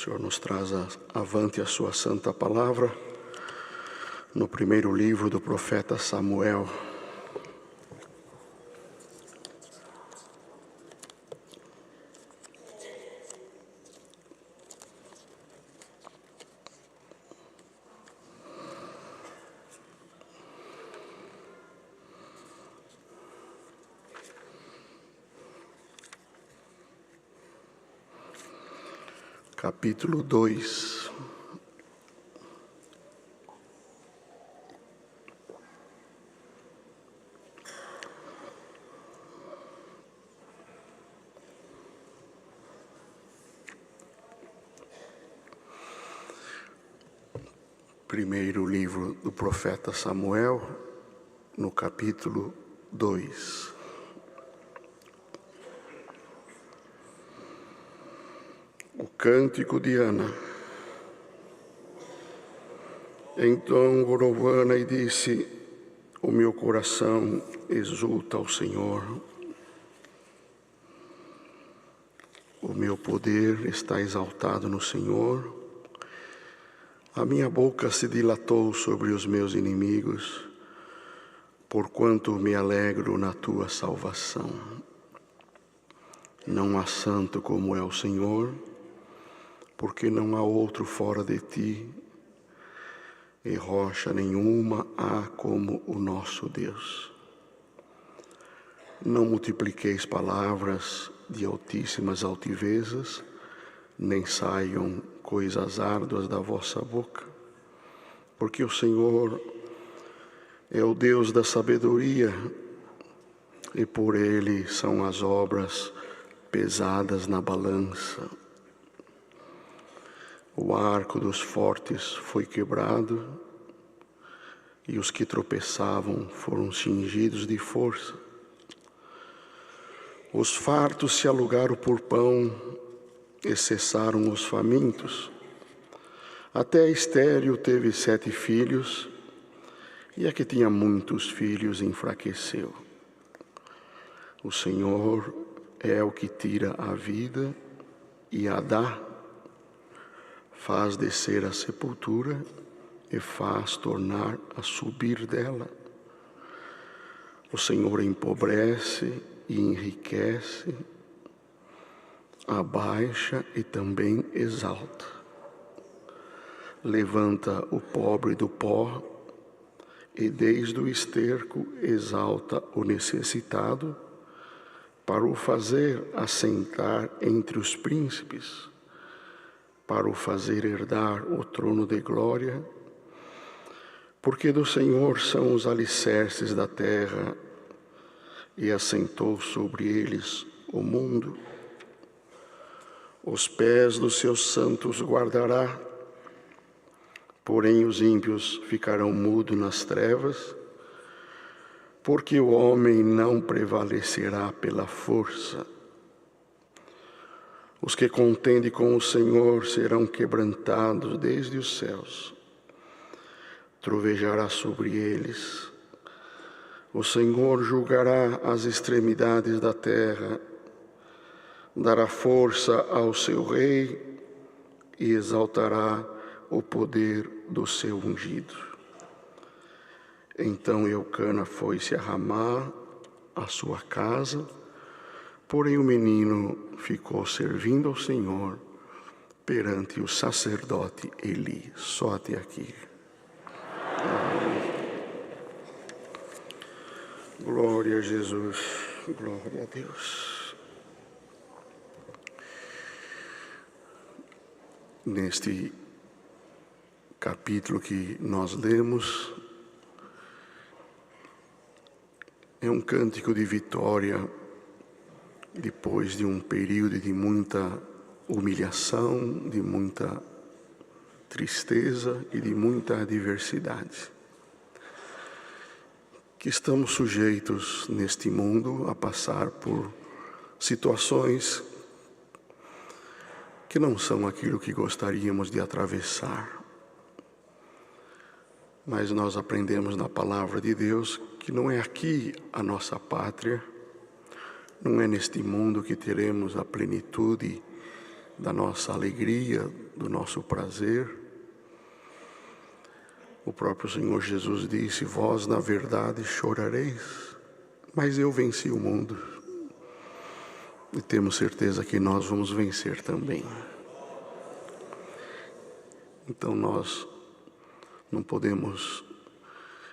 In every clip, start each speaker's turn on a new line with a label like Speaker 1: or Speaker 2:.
Speaker 1: Senhor nos traz avante a sua santa palavra no primeiro livro do profeta Samuel. Capítulo 2. Primeiro livro do profeta Samuel, no capítulo 2. O cântico de Ana. Então orou Ana e disse: o meu coração exulta ao Senhor. O meu poder está exaltado no Senhor. A minha boca se dilatou sobre os meus inimigos, porquanto me alegro na tua salvação. Não há santo como é o Senhor, porque não há outro fora de ti, e rocha nenhuma há como o nosso Deus. Não multipliqueis palavras de altíssimas altivezas, nem saiam coisas árduas da vossa boca, porque o Senhor é o Deus da sabedoria, e por Ele são as obras pesadas na balança. O arco dos fortes foi quebrado, e os que tropeçavam foram cingidos de força. Os fartos se alugaram por pão, e cessaram os famintos. Até a estéril teve 7 filhos, e a que tinha muitos filhos enfraqueceu. O Senhor é o que tira a vida e a dá, faz descer a sepultura e faz tornar a subir dela. O Senhor empobrece e enriquece, abaixa e também exalta. Levanta o pobre do pó e desde o esterco exalta o necessitado, para o fazer assentar entre os príncipes, para o fazer herdar o trono de glória, porque do Senhor são os alicerces da terra, e assentou sobre eles o mundo. Os pés dos seus santos guardará, porém os ímpios ficarão mudos nas trevas, porque o homem não prevalecerá pela força. Os que contendem com o Senhor serão quebrantados desde os céus. Trovejará sobre eles. O Senhor julgará as extremidades da terra, dará força ao seu rei e exaltará o poder do seu ungido. Então Eucana foi-se a Ramá, à sua casa, porém o menino ficou servindo ao Senhor perante o sacerdote Eli. Só até aqui. Glória a Jesus, glória a Deus. Neste capítulo que nós lemos, é um cântico de vitória depois de um período de muita humilhação, de muita tristeza e de muita adversidade. Que estamos sujeitos neste mundo a passar por situações que não são aquilo que gostaríamos de atravessar. Mas nós aprendemos na palavra de Deus que não é aqui a nossa pátria, não é neste mundo que teremos a plenitude da nossa alegria, do nosso prazer. O próprio Senhor Jesus disse: vós na verdade chorareis, mas eu venci o mundo. E temos certeza que nós vamos vencer também. Então nós não podemos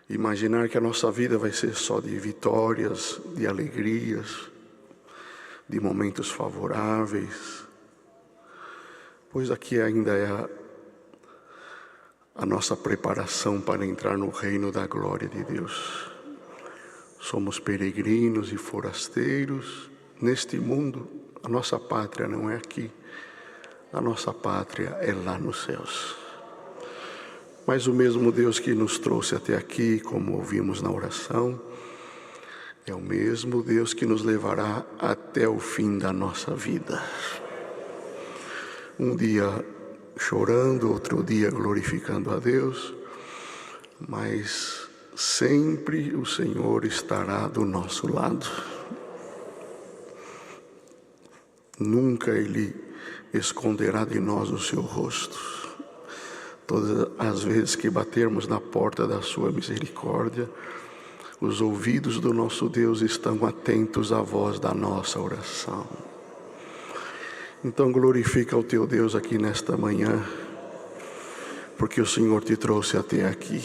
Speaker 1: imaginar que a nossa vida vai ser só de vitórias, de alegrias, de momentos favoráveis, pois aqui ainda é a nossa preparação para entrar no reino da glória de Deus. Somos peregrinos e forasteiros neste mundo. A nossa pátria não é aqui, a nossa pátria é lá nos céus. Mas o mesmo Deus que nos trouxe até aqui, como ouvimos na oração, é o mesmo Deus que nos levará até o fim da nossa vida. Um dia chorando, outro dia glorificando a Deus, mas sempre o Senhor estará do nosso lado. Nunca Ele esconderá de nós o seu rosto. Todas as vezes que batermos na porta da sua misericórdia, os ouvidos do nosso Deus estão atentos à voz da nossa oração. Então glorifica o teu Deus aqui nesta manhã, porque o Senhor te trouxe até aqui.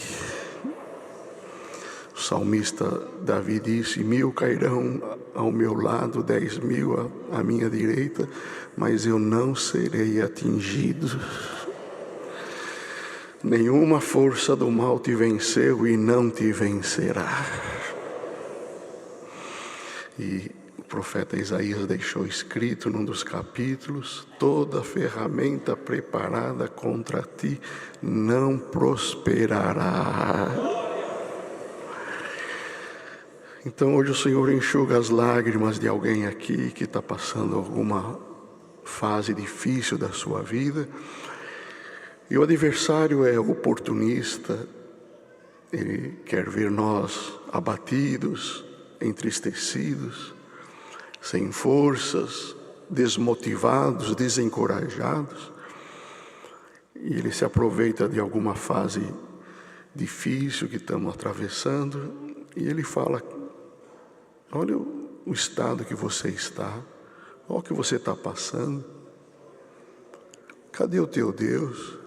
Speaker 1: O salmista Davi disse: 1000 cairão ao meu lado, 10.000 à minha direita, mas eu não serei atingido. Nenhuma força do mal te venceu e não te vencerá. E o profeta Isaías deixou escrito num dos capítulos: toda ferramenta preparada contra ti não prosperará. Então hoje o Senhor enxuga as lágrimas de alguém aqui que está passando alguma fase difícil da sua vida. E o adversário é oportunista, ele quer ver nós abatidos, entristecidos, sem forças, desmotivados, desencorajados. E ele se aproveita de alguma fase difícil que estamos atravessando e ele fala: olha o estado que você está, olha o que você está passando. Cadê o teu Deus?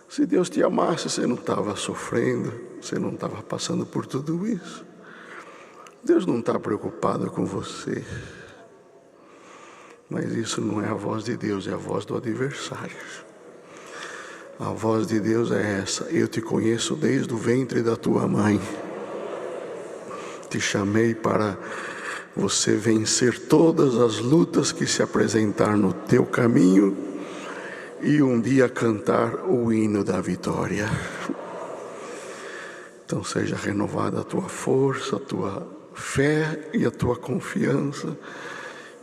Speaker 1: Se Deus te amasse, você não estava sofrendo, você não estava passando por tudo isso. Deus não está preocupado com você. Mas isso não é a voz de Deus, é a voz do adversário. A voz de Deus é essa: eu te conheço desde o ventre da tua mãe. Te chamei para você vencer todas as lutas que se apresentar no teu caminho e um dia cantar o hino da vitória. Então seja renovada a tua força, a tua fé e a tua confiança,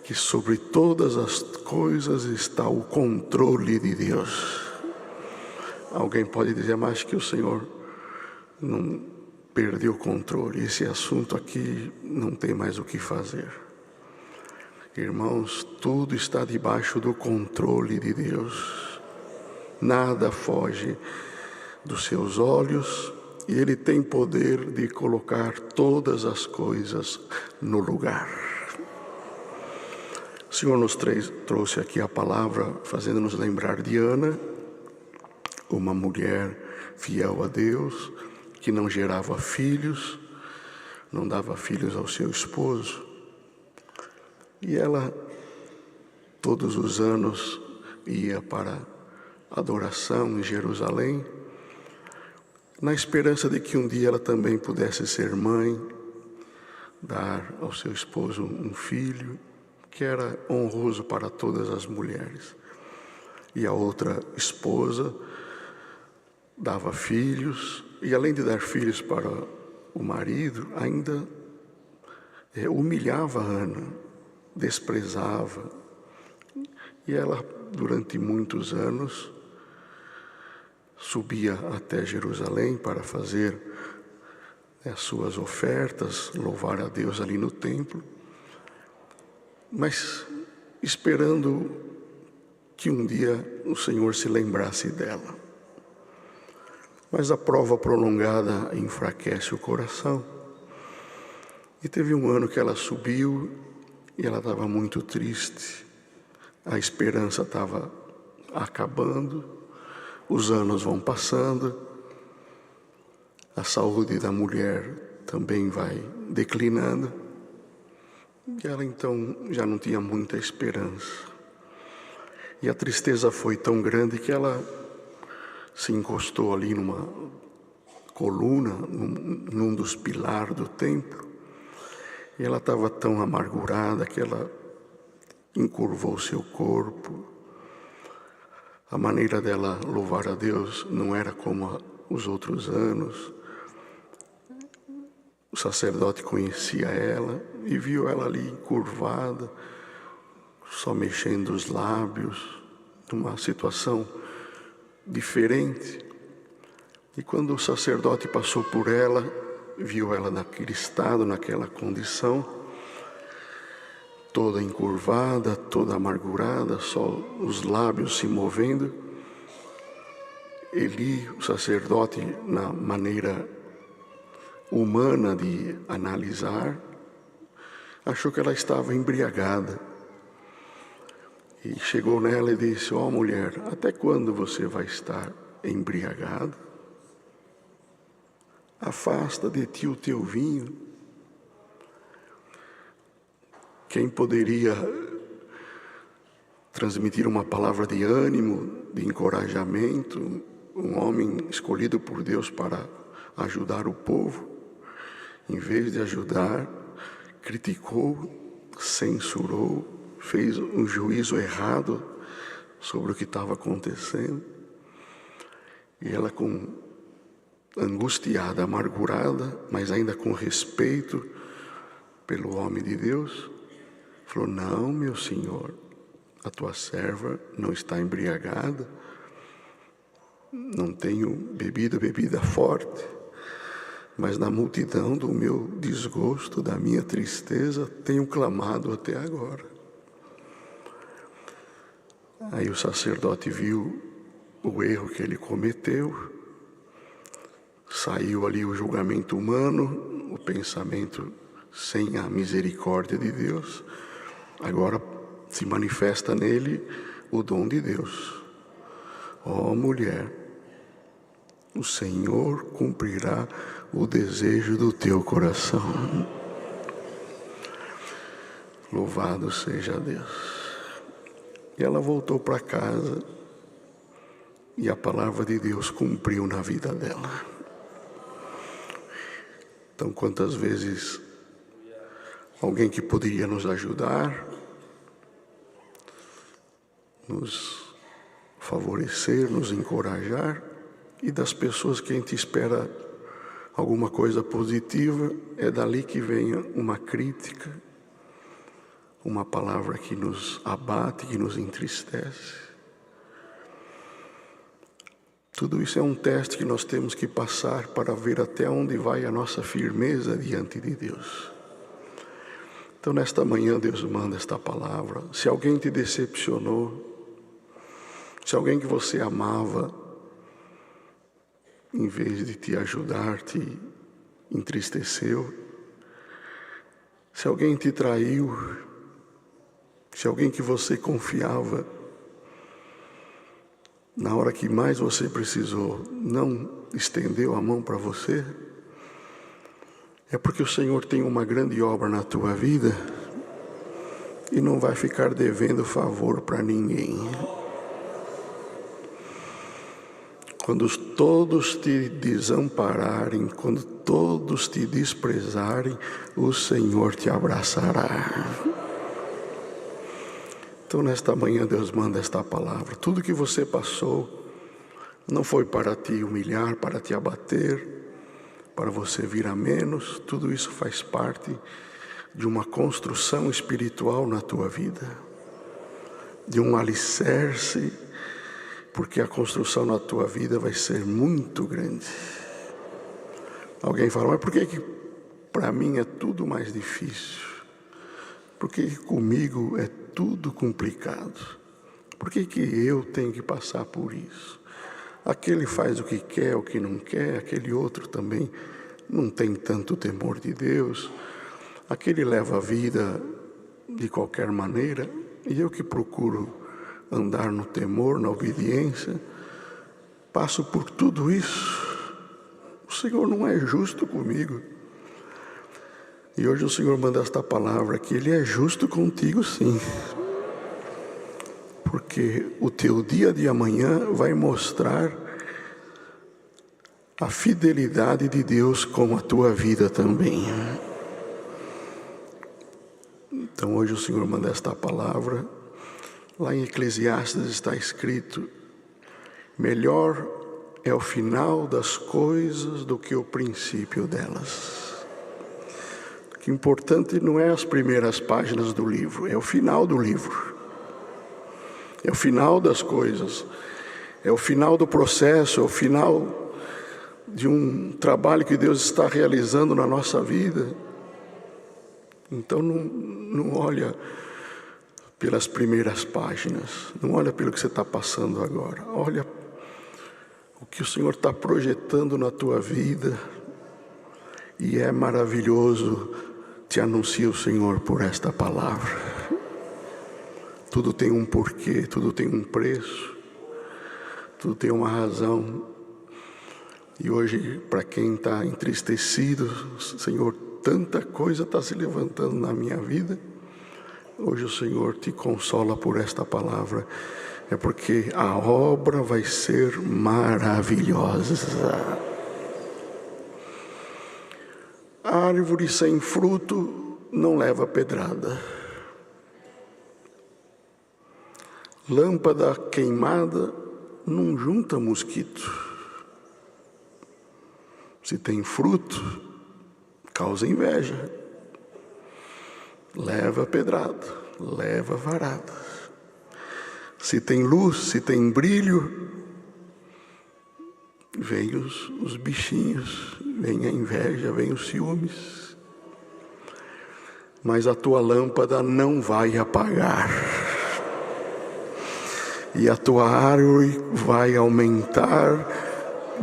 Speaker 1: que sobre todas as coisas está o controle de Deus. Alguém pode dizer: mas que o Senhor não perdeu o controle, esse assunto aqui não tem mais o que fazer. Irmãos, tudo está debaixo do controle de Deus. Nada foge dos seus olhos e Ele tem poder de colocar todas as coisas no lugar. O Senhor nos trouxe aqui a palavra fazendo-nos lembrar de Ana, uma mulher fiel a Deus, que não gerava filhos, não dava filhos ao seu esposo. E ela, todos os anos, ia para adoração em Jerusalém, na esperança de que um dia ela também pudesse ser mãe, dar ao seu esposo um filho, que era honroso para todas as mulheres. E a outra esposa dava filhos, e além de dar filhos para o marido, ainda humilhava Ana, desprezava. E ela, durante muitos anos, subia até Jerusalém para fazer as suas ofertas, louvar a Deus ali no templo, mas esperando que um dia o Senhor se lembrasse dela. Mas a prova prolongada enfraquece o coração. E teve um ano que ela subiu e ela estava muito triste. A esperança estava acabando, os anos vão passando, a saúde da mulher também vai declinando. E ela então já não tinha muita esperança. E a tristeza foi tão grande que ela se encostou ali numa coluna, num dos pilares do templo. E ela estava tão amargurada que ela encurvou seu corpo. A maneira dela louvar a Deus não era como os outros anos. O sacerdote conhecia ela e viu ela ali encurvada, só mexendo os lábios, numa situação diferente. E quando o sacerdote passou por ela, viu ela naquele estado, naquela condição, toda encurvada, toda amargurada, só os lábios se movendo. Eli, o sacerdote, na maneira humana de analisar, achou que ela estava embriagada. E chegou nela e disse: ó mulher, até quando você vai estar embriagada? Afasta de ti o teu vinho. Quem poderia transmitir uma palavra de ânimo, de encorajamento, um homem escolhido por Deus para ajudar o povo, em vez de ajudar, criticou, censurou, fez um juízo errado sobre o que estava acontecendo. E ela, angustiada, amargurada, mas ainda com respeito pelo homem de Deus, falou: não, meu senhor, a tua serva não está embriagada, não tenho bebido bebida forte, mas na multidão do meu desgosto, da minha tristeza, tenho clamado até agora. Aí o sacerdote viu o erro que ele cometeu, saiu ali o julgamento humano, o pensamento sem a misericórdia de Deus. Agora se manifesta nele o dom de Deus. Ó mulher, o Senhor cumprirá o desejo do teu coração. Louvado seja Deus. E ela voltou para casa e a palavra de Deus cumpriu na vida dela. Então, quantas vezes alguém que poderia nos ajudar, nos favorecer, nos encorajar, e das pessoas que a gente espera alguma coisa positiva, é dali que venha uma crítica, uma palavra que nos abate, que nos entristece. Tudo isso é um teste que nós temos que passar para ver até onde vai a nossa firmeza diante de Deus. Então, nesta manhã, Deus manda esta palavra. Se alguém te decepcionou, se alguém que você amava, em vez de te ajudar, te entristeceu, se alguém te traiu, se alguém que você confiava, na hora que mais você precisou, não estendeu a mão para você, é porque o Senhor tem uma grande obra na tua vida e não vai ficar devendo favor para ninguém. Quando todos te desampararem, quando todos te desprezarem, o Senhor te abraçará. Então, nesta manhã, Deus manda esta palavra. Tudo que você passou não foi para te humilhar, para te abater, para você vir a menos. Tudo isso faz parte de uma construção espiritual na tua vida, de um alicerce, porque a construção na tua vida vai ser muito grande. Alguém fala: mas por que para mim é tudo mais difícil? Por que comigo é tudo complicado? Por que eu tenho que passar por isso? Aquele faz o que quer, o que não quer, aquele outro também não tem tanto temor de Deus, aquele leva a vida de qualquer maneira, e eu que procuro andar no temor, na obediência, passo por tudo isso. O Senhor não é justo comigo. E hoje o Senhor manda esta palavra, que Ele é justo contigo sim. Porque o teu dia de amanhã vai mostrar a fidelidade de Deus com a tua vida também. Então hoje o Senhor manda esta palavra. Lá em Eclesiastes está escrito: melhor é o final das coisas do que o princípio delas. O que é importante não é as primeiras páginas do livro, é o final do livro. É o final das coisas, é o final do processo, é o final de um trabalho que Deus está realizando na nossa vida. Então não olha pelas primeiras páginas, não olha pelo que você está passando agora, olha o que o Senhor está projetando na tua vida, e é maravilhoso, te anuncia o Senhor por esta palavra. Tudo tem um porquê, tudo tem um preço, tudo tem uma razão. E hoje, para quem está entristecido, Senhor, tanta coisa está se levantando na minha vida. Hoje o Senhor te consola por esta palavra. É porque a obra vai ser maravilhosa. A árvore sem fruto não leva pedrada. Lâmpada queimada não junta mosquito. Se tem fruto, causa inveja. Leva pedrada, leva varada. Se tem luz, se tem brilho, vem os bichinhos, vem a inveja, vem os ciúmes. Mas a tua lâmpada não vai apagar. E a tua árvore vai aumentar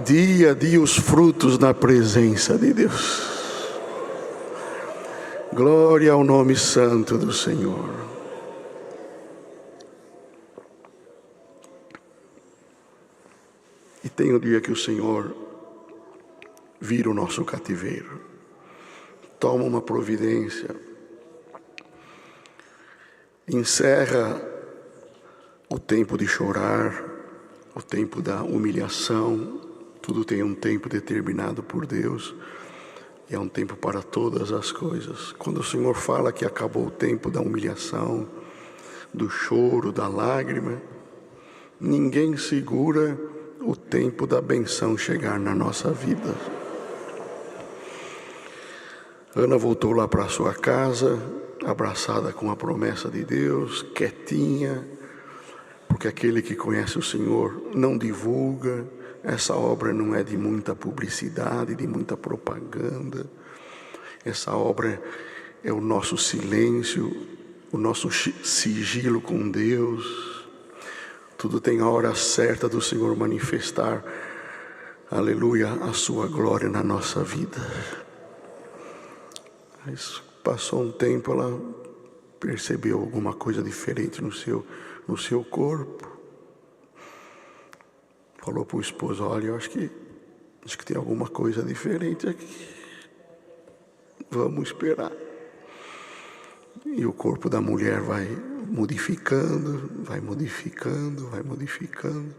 Speaker 1: dia a dia os frutos na presença de Deus. Glória ao nome santo do Senhor. E tem o dia que o Senhor vira o nosso cativeiro, toma uma providência, encerra o tempo de chorar, o tempo da humilhação. Tudo tem um tempo determinado por Deus, e é um tempo para todas as coisas. Quando o Senhor fala que acabou o tempo da humilhação, do choro, da lágrima, ninguém segura o tempo da benção chegar na nossa vida. Ana voltou lá para sua casa, abraçada com a promessa de Deus, quietinha, porque aquele que conhece o Senhor não divulga. Essa obra não é de muita publicidade, de muita propaganda. Essa obra é o nosso silêncio, o nosso sigilo com Deus. Tudo tem a hora certa do Senhor manifestar, aleluia, a sua glória na nossa vida. Mas passou um tempo, ela percebeu alguma coisa diferente no seu corpo. Falou para o esposo: olha, eu acho que tem alguma coisa diferente aqui. Vamos esperar. E o corpo da mulher vai modificando, vai modificando, vai modificando.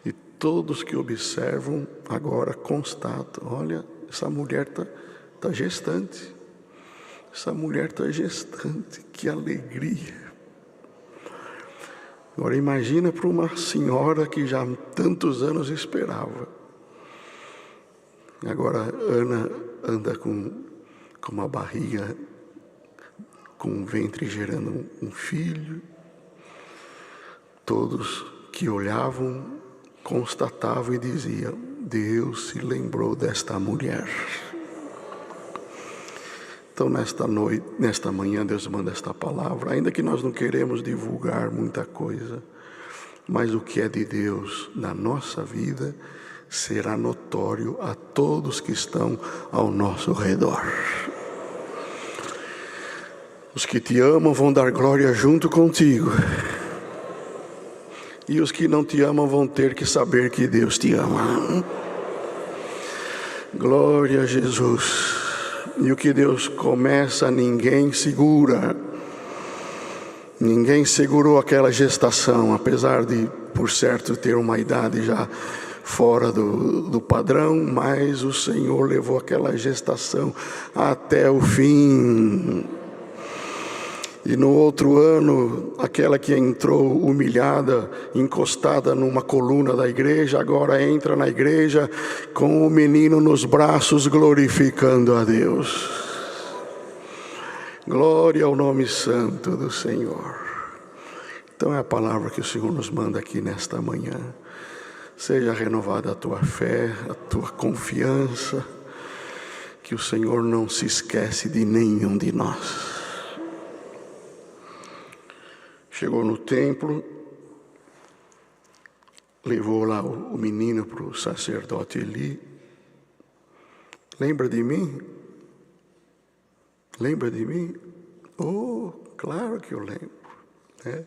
Speaker 1: E todos que observam agora constatam: olha, essa mulher está gestante. Essa mulher está gestante, que alegria. Agora imagina para uma senhora que já há tantos anos esperava. Agora Ana anda com uma barriga, com um ventre gerando um filho. Todos que olhavam constatavam e diziam: Deus se lembrou desta mulher. Então, nesta manhã, Deus manda esta palavra, ainda que nós não queremos divulgar muita coisa, mas o que é de Deus na nossa vida será notório a todos que estão ao nosso redor. Os que te amam vão dar glória junto contigo, e os que não te amam vão ter que saber que Deus te ama. Glória a Jesus. E o que Deus começa, ninguém segura. Ninguém segurou aquela gestação, apesar de, por certo, ter uma idade já fora do padrão, mas o Senhor levou aquela gestação até o fim. E no outro ano, aquela que entrou humilhada, encostada numa coluna da igreja, agora entra na igreja com o menino nos braços, glorificando a Deus. Glória ao nome santo do Senhor. Então é a palavra que o Senhor nos manda aqui nesta manhã. Seja renovada a tua fé, a tua confiança, que o Senhor não se esquece de nenhum de nós. Chegou no templo, levou lá o menino para o sacerdote Eli. Lembra de mim? Lembra de mim? Oh, claro que eu lembro, né?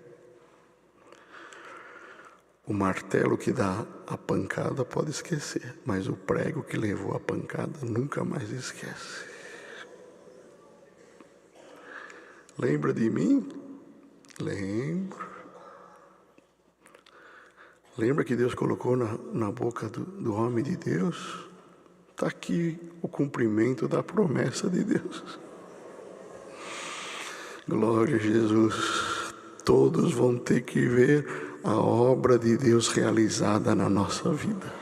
Speaker 1: O martelo que dá a pancada pode esquecer, mas o prego que levou a pancada nunca mais esquece. Lembra de mim? Lembro. Lembra que Deus colocou na boca do homem de Deus? Está aqui o cumprimento da promessa de Deus. Glória a Jesus. Todos vão ter que ver a obra de Deus realizada na nossa vida.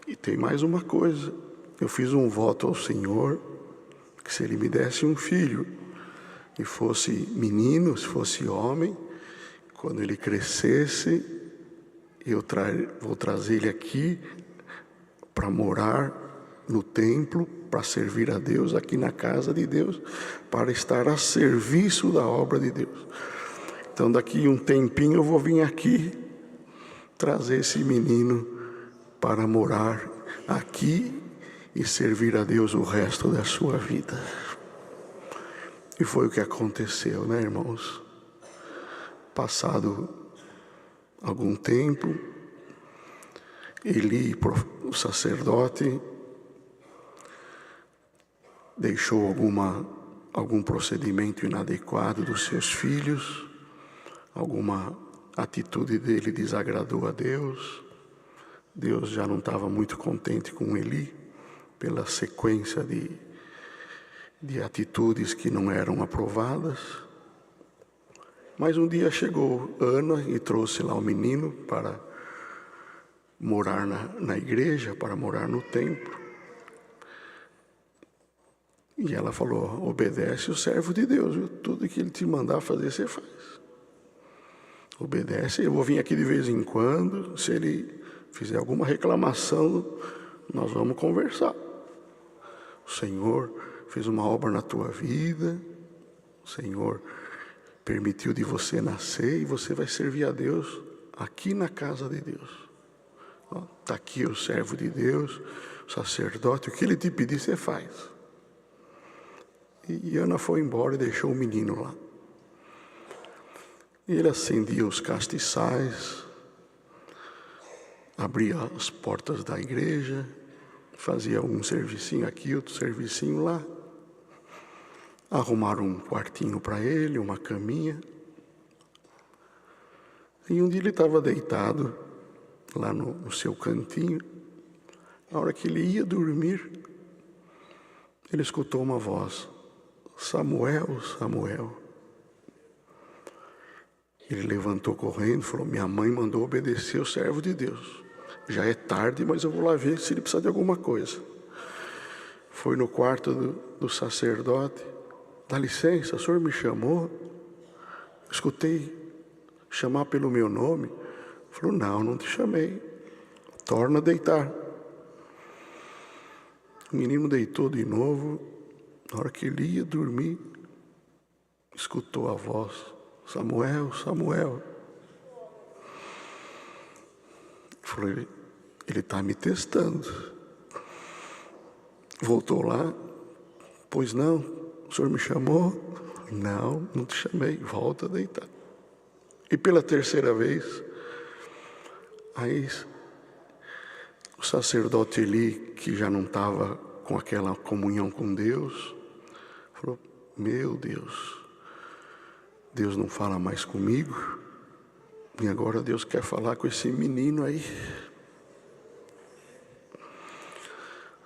Speaker 1: E tem mais uma coisa. Eu fiz um voto ao Senhor, que se Ele me desse um filho, e fosse menino, se fosse homem, quando ele crescesse, vou trazer ele aqui para morar no templo, para servir a Deus aqui na casa de Deus, para estar a serviço da obra de Deus. Então daqui um tempinho eu vou vir aqui trazer esse menino para morar aqui e servir a Deus o resto da sua vida. E foi o que aconteceu, né, irmãos? Passado algum tempo, Eli, o sacerdote, deixou algum procedimento inadequado dos seus filhos, alguma atitude dele desagradou a Deus. Deus já não estava muito contente com Eli, pela sequência de atitudes que não eram aprovadas. Mas um dia chegou Ana e trouxe lá o menino para morar na igreja, para morar no templo. E ela falou: obedece o servo de Deus, viu? Tudo que ele te mandar fazer, você faz. Obedece, eu vou vir aqui de vez em quando, se ele fizer alguma reclamação, nós vamos conversar. O Senhor fez uma obra na tua vida, o Senhor permitiu de você nascer e você vai servir a Deus aqui na casa de Deus. Está aqui o servo de Deus, o sacerdote, o que ele te pedir você faz. E Ana foi embora e deixou o menino lá. E ele acendia os castiçais, abria as portas da igreja, fazia um servicinho aqui, outro servicinho lá. Arrumaram um quartinho para ele, uma caminha. E um dia ele estava deitado lá no seu cantinho. Na hora que ele ia dormir, ele escutou uma voz: Samuel, Samuel. Ele levantou correndo e falou: minha mãe mandou obedecer o servo de Deus. Já é tarde, mas eu vou lá ver se ele precisa de alguma coisa. Foi no quarto do sacerdote. Dá licença, o senhor me chamou? Escutei chamar pelo meu nome. Falou: não te chamei. Torna a deitar. O menino deitou de novo. Na hora que ele ia dormir, escutou a voz: Samuel, Samuel. Falou: ele está me testando. Voltou lá: pois não, o senhor me chamou? Não, não te chamei, volta a deitar. E pela terceira vez, aí o sacerdote Eli, que já não estava com aquela comunhão com Deus, falou: meu Deus, Deus não fala mais comigo, e agora Deus quer falar com esse menino aí.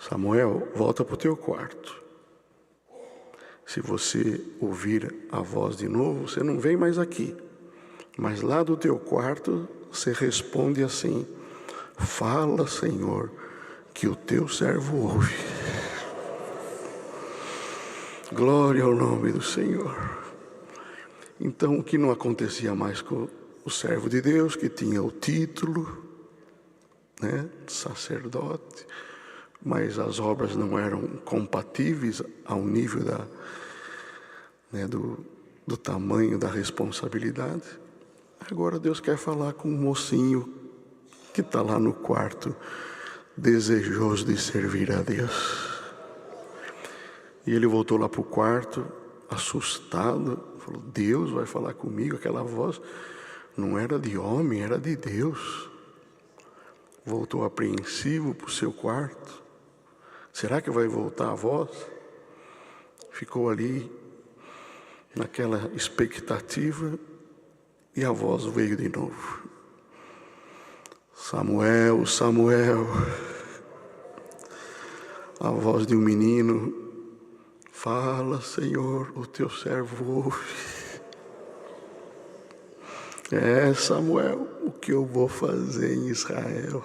Speaker 1: Samuel, volta para o teu quarto. Se você ouvir a voz de novo, você não vem mais aqui. Mas lá do teu quarto, você responde assim: fala, Senhor, que o teu servo ouve. Glória ao nome do Senhor. Então, o que não acontecia mais com o servo de Deus, que tinha o título, né, sacerdote, mas as obras não eram compatíveis ao nível do tamanho da responsabilidade. Agora Deus quer falar com um mocinho que está lá no quarto, desejoso de servir a Deus. E ele voltou lá para o quarto, assustado, falou: Deus vai falar comigo? Aquela voz não era de homem, era de Deus. Voltou apreensivo para o seu quarto. Será que vai voltar a voz? Ficou ali naquela expectativa, e a voz veio de novo: Samuel, Samuel. A voz de um menino: fala, Senhor, o teu servo ouve. Samuel, o que eu vou fazer em Israel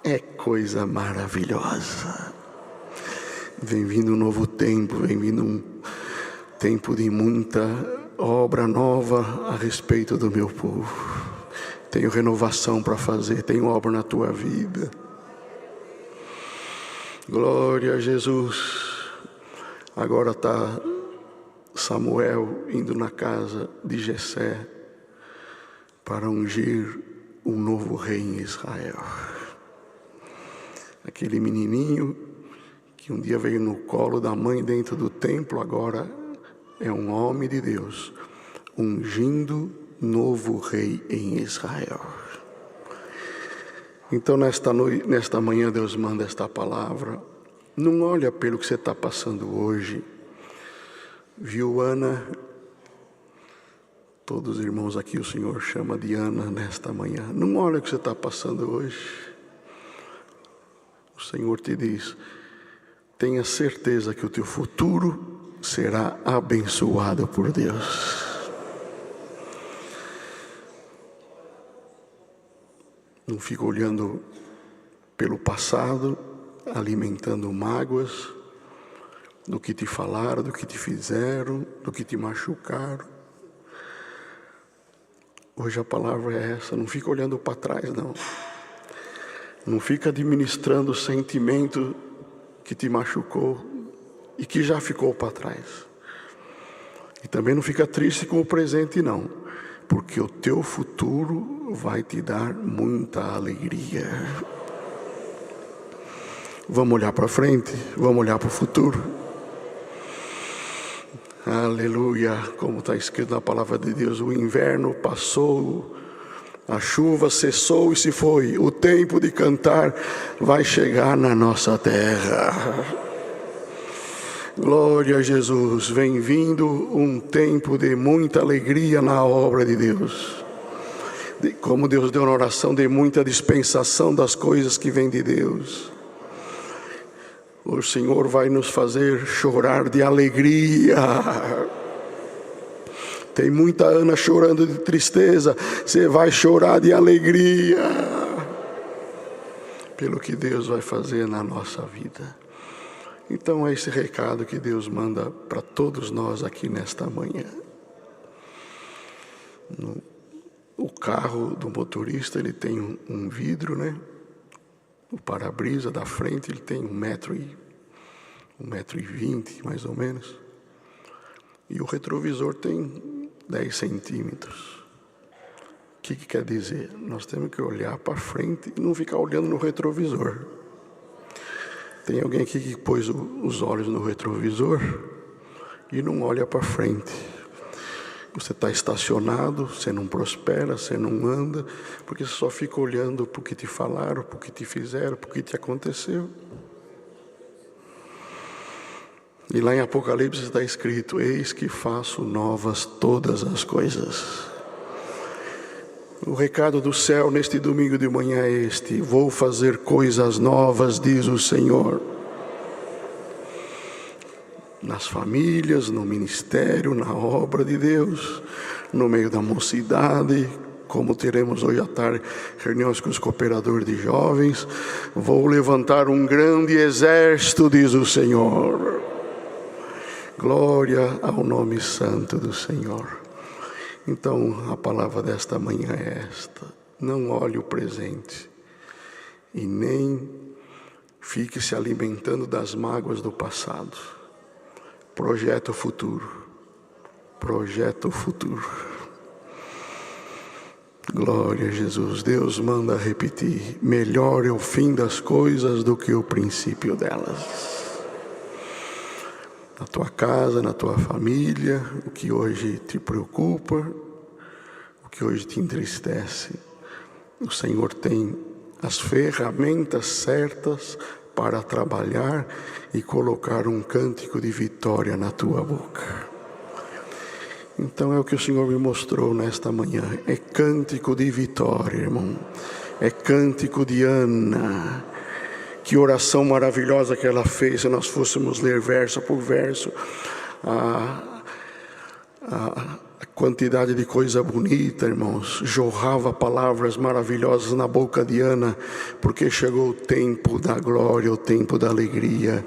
Speaker 1: é coisa maravilhosa. Vem vindo um novo tempo, vem vindo um tempo de muita obra nova a respeito do meu povo. Tenho renovação para fazer, tenho obra na tua vida. Glória a Jesus. Agora está Samuel indo na casa de Jessé para ungir um novo rei em Israel. Aquele menininho que um dia veio no colo da mãe dentro do templo, agora é um homem de Deus, ungindo novo rei em Israel. Então nesta manhã Deus manda esta palavra. Não olha pelo que você está passando hoje. Viu, Ana? Todos os irmãos aqui o Senhor chama de Ana nesta manhã. Não olha o que você está passando hoje. O Senhor te diz: tenha certeza que o teu futuro será abençoado por Deus. Não fica olhando pelo passado, alimentando mágoas do que te falaram, do que te fizeram, do que te machucaram. Hoje a palavra é essa: não fica olhando para trás, não. Não fica administrando o sentimento que te machucou e que já ficou para trás. E também não fica triste com o presente, não, porque o teu futuro vai te dar muita alegria. Vamos olhar para frente, vamos olhar para o futuro. Aleluia, como está escrito na palavra de Deus: o inverno passou, a chuva cessou e se foi. O tempo de cantar vai chegar na nossa terra. Glória a Jesus. Vem vindo um tempo de muita alegria na obra de Deus. Como Deus deu na oração, de muita dispensação das coisas que vêm de Deus. O Senhor vai nos fazer chorar de alegria. Tem muita Ana chorando de tristeza, você vai chorar de alegria pelo que Deus vai fazer na nossa vida. Então é esse recado que Deus manda para todos nós aqui nesta manhã. O carro do motorista, ele tem um vidro, né? O para-brisa da frente ele tem 1,20 m, mais ou menos. E o retrovisor tem 10 centímetros. O que quer dizer? Nós temos que olhar para frente e não ficar olhando no retrovisor. Tem alguém aqui que pôs os olhos no retrovisor e não olha para frente. Você está estacionado, você não prospera, você não anda, porque você só fica olhando para o que te falaram, para o que te fizeram, para o que te aconteceu. E lá em Apocalipse está escrito: eis que faço novas todas as coisas. O recado do céu neste domingo de manhã é este: vou fazer coisas novas, diz o Senhor. Nas famílias, no ministério, na obra de Deus, no meio da mocidade, como teremos hoje à tarde reuniões com os cooperadores de jovens, vou levantar um grande exército, diz o Senhor. Glória ao nome santo do Senhor. Então, a palavra desta manhã é esta: não olhe o presente e nem fique se alimentando das mágoas do passado. Projeta o futuro. Projeta o futuro. Glória a Jesus. Deus manda repetir: melhor é o fim das coisas do que o princípio delas. Na tua casa, na tua família, o que hoje te preocupa, o que hoje te entristece, o Senhor tem as ferramentas certas para trabalhar e colocar um cântico de vitória na tua boca. Então é o que o Senhor me mostrou nesta manhã. É cântico de vitória, irmão. É cântico de Ana. Que oração maravilhosa que ela fez, se nós fôssemos ler verso por verso. A quantidade de coisa bonita, irmãos. Jorrava palavras maravilhosas na boca de Ana, porque chegou o tempo da glória, o tempo da alegria.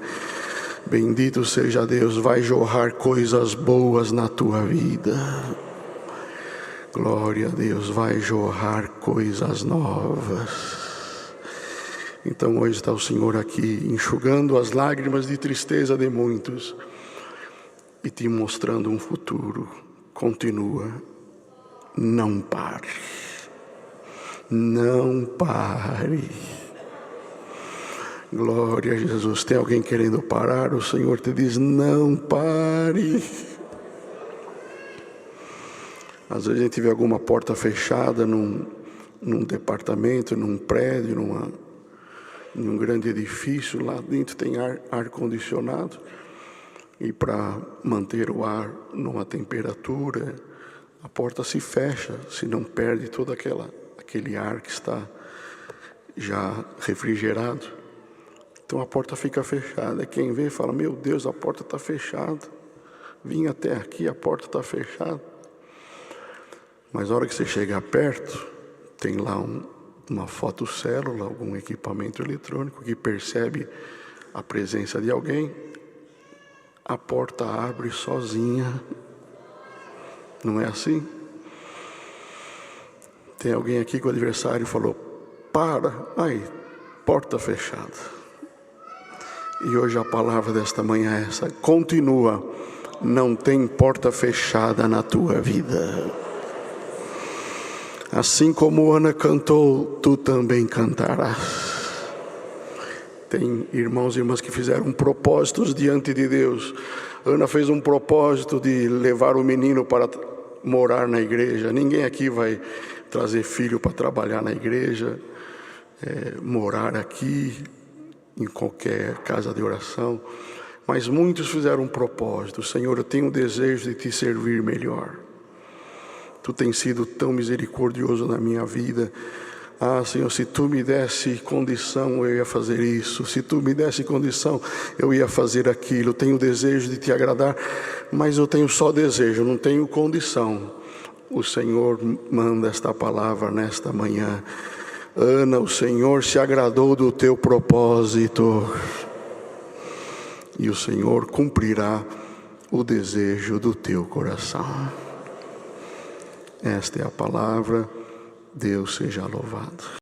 Speaker 1: Bendito seja Deus, vai jorrar coisas boas na tua vida. Glória a Deus, vai jorrar coisas novas. Então hoje está o Senhor aqui, enxugando as lágrimas de tristeza de muitos e te mostrando um futuro. Continua, não pare, não pare. Glória a Jesus. Tem alguém querendo parar? O Senhor te diz: não pare. Às vezes a gente vê alguma porta fechada num departamento, num prédio, em um grande edifício. Lá dentro tem ar-condicionado, e para manter o ar numa temperatura, a porta se fecha, se não perde todo aquele ar que está já refrigerado. Então a porta fica fechada. Quem vê fala: meu Deus, a porta está fechada. Vim até aqui, a porta está fechada. Mas a hora que você chega perto, tem lá uma fotocélula, algum equipamento eletrônico que percebe a presença de alguém, a porta abre sozinha. Não é assim? Tem alguém aqui que o adversário falou: para, aí, porta fechada. E hoje a palavra desta manhã é essa: continua, não tem porta fechada na tua vida. Assim como Ana cantou, tu também cantarás. Tem irmãos e irmãs que fizeram propósitos diante de Deus. Ana fez um propósito de levar o menino para morar na igreja. Ninguém aqui vai trazer filho para trabalhar na igreja, morar aqui, em qualquer casa de oração. Mas muitos fizeram um propósito: Senhor, eu tenho um desejo de te servir melhor. Tu tens sido tão misericordioso na minha vida. Ah, Senhor, se Tu me desse condição, eu ia fazer isso. Se Tu me desse condição, eu ia fazer aquilo. Eu tenho desejo de Te agradar, mas eu tenho só desejo, não tenho condição. O Senhor manda esta palavra nesta manhã: Ana, o Senhor se agradou do teu propósito, e o Senhor cumprirá o desejo do teu coração. Esta é a palavra. Deus seja louvado.